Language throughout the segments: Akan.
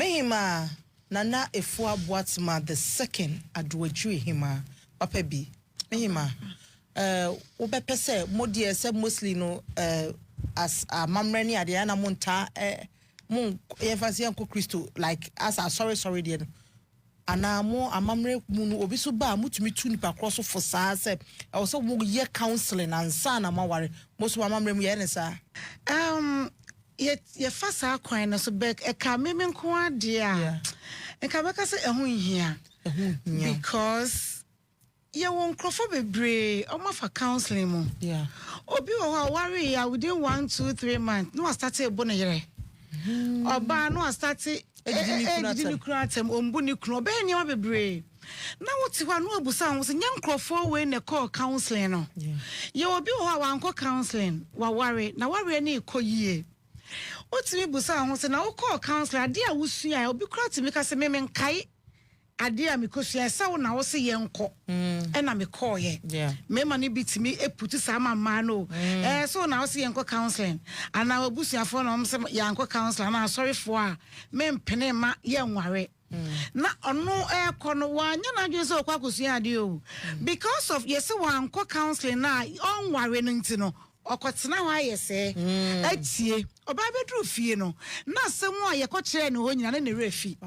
Hemaa Nana Afua Boatemaa the second Adjoagyiri Hemaa Papa bi Hemaa obepese modie se mostly no as mamrani ade na monta mon emphasize uncle Christo like as sorry there ana mo amamre mu no obi so ba mutumi tu nipa cross for saa se e wo so mo ye counseling ansa na maware mo so amamre mu ye ne saa ye fasa kwan na so back e ka memenko ade a e ka beka se ehun hia because ye won crofo bebre o for counseling mu obi wo worry ya within 1 2 3 months no start e bo na yere oba no start ejini kuratem ombu ni kunu be nyama bebre na woti wa no abusa ho se nya crofo we na call counseling no ye obi wo wa anko counseling wa worry na worry na ekoyie otimi busa ho se na wo call counselor ade a wusua obi kuratem ka se memenkai ade a mekosua sa wo na wo se yenko na me call ye mema ni bitimi eputu sa mama no so na wo se yenko counseling ana obusuafo na omse yanko counselor na sorry for a mempene ma yenware na ono kono wanya na dwe se okwa kosua ade o because of yesi wanko counseling na onware no ntino okotena wa yese atie oba bedru fie no na asemu a yekokire ne ho nyina na refi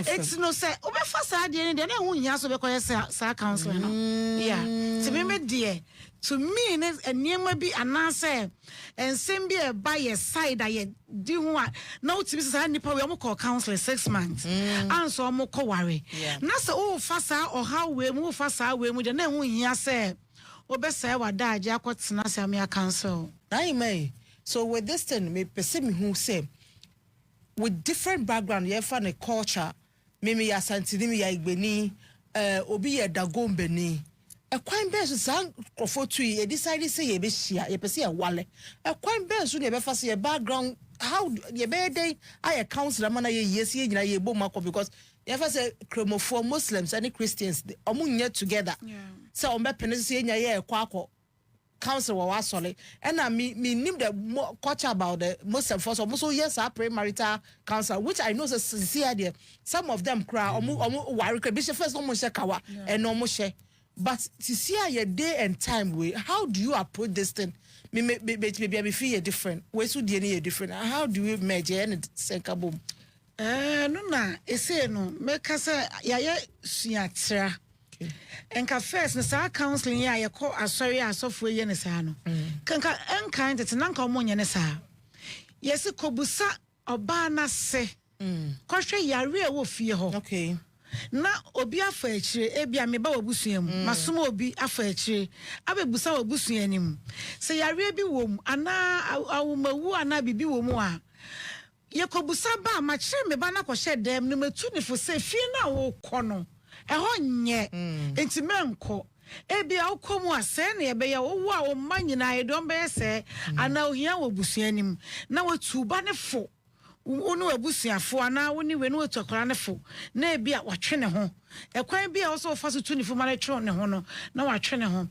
eti no se obefa sa de ne de na ho nya so bekoye sa counselor no ti me de to me ne eniema bi anase ensem bi e ba ye side a ye di ho a na otimi sa nipa we mo call counselor 6 months anso mo ko ware na se o fa sa o ha we mo fa sa we mo de na ho nya se obesa wada aje akotena se amia cancel na may. So with this thing me person who say with different background you find a culture me ya santini me ya igbeni obi ye dagombeni e kwan be so san krofo tu e decide say ye be hia ye pese ye wale e kwan be so ye be fa say background how ye be dey I counselor man ye yes ye nyina ye bomako because ye fa say kremofo Muslims and Christians omunye together so on be penese ye nya ye kwakọ council wa sole and me nim the culture about the Muslim first also yes our premarital council which I know sincere there some of them cry worry bishop first no share kawa and no share but to see your day and time way how do you approach this thing me feel different we so dey different how do we merge and senkabom no na ese no make say ya suatra enka first na sa counseling ya ye ko asori asofo ye ne sa no kanka enka ntete nanka omonye ne sa yesi kobusa oba na se kohwe yare e wo fie ho okay na obi afa akire ebia me ba wabusua mu masom obi afa akire abebusa wabusua nim se yare bi wom ana awumawu ana bibi wom a ye kobusa ba ma kire me ba na kohwe dem ne matu ne fo se fie na wo kono ehonye entimenko ebia ukomu ase na ebeya wo a wo manyina edom be se ana ohia wo busuanim na watuba ne fo wonu abusuafo ana woni we no watokora ne fo na ebia watwe ne ho ekwan bia wo so fa so tu ne fo ma ne twe ne ho no na watwe ne ho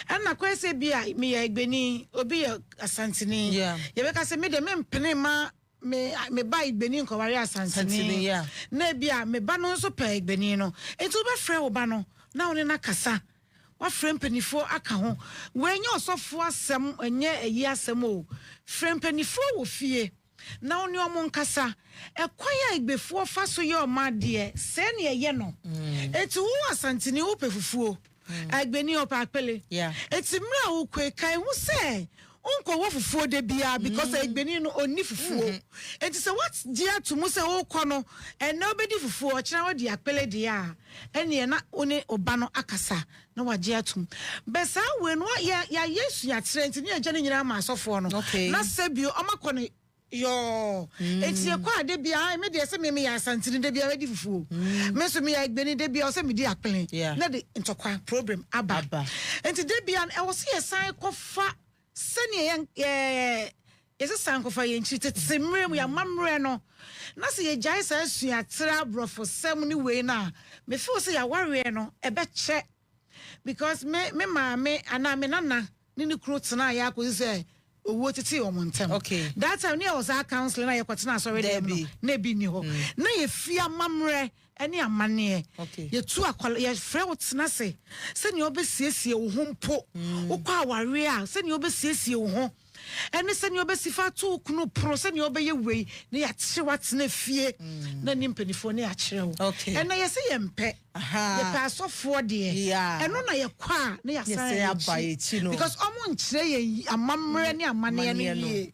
ana kwa se bia me ya egbeni obi ya asantini ye beka se me de mempene ma me ba igbeni nkoware asantini na bia me ba no so pa igbeni no enti be frɛ wo ba no na woni na kasa wa frɛ mpanifo aka ho wenye osofo asem enye ayi asem o frɛ mpanifo wo fie na woni omo nkasa ekwaya igbefo fa so ye o ma de se ne ye no enti wo asantini wo pefufuo agbeni opa akpele enti mra wo kwekai hu se unko wo fufuo de bia because egbeni no oni fufuo enti se what dia to mu se wo kono and na obedi fufuo kira wo dia akpele dia ene na oni oba no akasa na waje atum besa we no ya Yesu ya trent ni agya nyina ma asofo no na sebio omakono yo enti e kwa de bia me de se me ya santini de bia wedi fufuo me so me ya egbeni de bia o se me di akpele na de ntokwa problem aba enti de bia e wo se yesan kofa sani yesi sankofa yenchi tetemrem ya mamre no na se ye jai sa sua tra brofo sem ni we na me feel say ya ware no e be che because me maame ana me nana ni kru tena ya ko say owo tete o montem okay that time near was our counseling na ye kwetena so ready na bi ni ho na ye fia mamre ene amane okay ye tu akwala ye frɛ wo tena se ne obesiesie wo ho mpo wo kwa aware a se ne obesiesie wo ho ene se ne obesifa to kunu pro se ne obeye wei ne ya kye watena fie na nimpenifo ne ya kire wo ene ye se ye mpe ye pa asofo de eno na ye kwa ne ya san aba echi no because omo nkire ye amamre ne amane ne ye